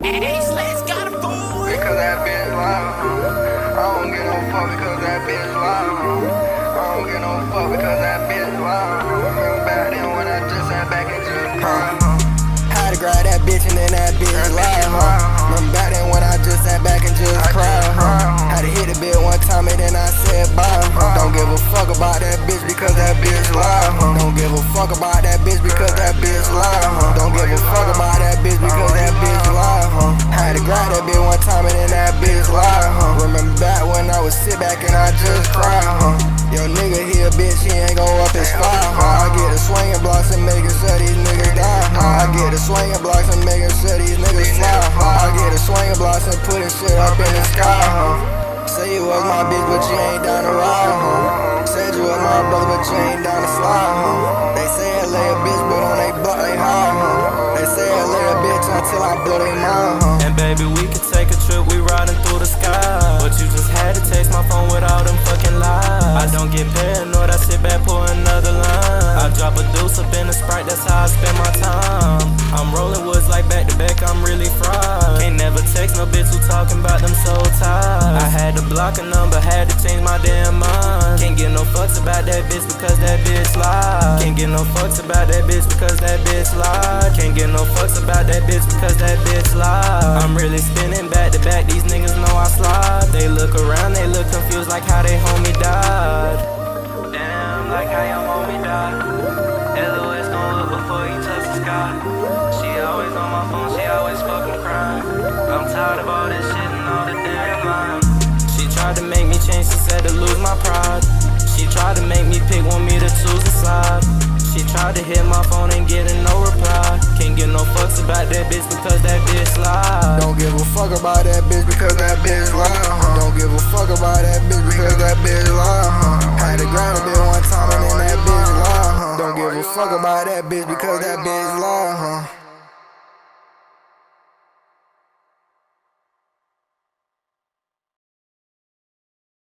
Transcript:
Because that bitch loud, I don't get no fuck because that bitch loud, I don't get no fuck because that bitch loud. Remember back then when I just sat back and just cried, Had to grab that bitch and then that bitch loud, Remember back then when I just sat back and just cried, Had to hit the bit one time and then I said bye, Don't give a fuck about that bitch because that bitch loud, Don't give a fuck about that bitch because that bitch loud, Don't give a fuck about that bitch because that bitch loud, Had to grab that bitch one time and then that bitch loud, Remember back when I would sit back and I just cry, Yo nigga here bitch, he ain't gon' up his fire, I get the swinging blocks and making sure these niggas die, I get the swinging blocks and making sure these niggas fly, I get the swinging blocks and putting shit up in the sky, Say you was my bitch but you ain't down to ride, Said you was my brother but you ain't down to slide, They say I lay a bitch but on they butt they high, They say I lay a bitch until I blow they mind, And baby we could take a trip, we riding through the sky, But you just had to text my phone with all them fucking lies. I don't get paranoid, I sit back pour another line, I drop a deuce up in a Sprite, that's how I spend my time. I'm rolling woods like back to back, I'm really fried. Can't never text no bitch who talking about them soul ties. I had to block a number, had to change my damn mind. Can't get no fucks about that bitch because that bitch lied. Can't get no fucks about that bitch because that bitch lied. Can't get no fucks about that bitch because that bitch lied. I'm really spinning back to back, these niggas know I slide. They look around, they look confused like how they homie died. Damn, like how your homie died. LOS gon' look before he touch the sky. She always on my phone, she always fucking crying. I'm tired of all this shit and all the damn lying. She tried to make me change, she said to lose my pride. She tried to make me pick, want me to choose a side. She tried to hit my phone and getting no reply. Can't get no fucks about that bitch because that bitch lied. Don't give a fuck about that bitch because that bitch loud, Don't give a fuck about that bitch because that bitch loud, Had to grab a bitch one time and then that bitch loud, Don't give a fuck about that bitch because that bitch loud,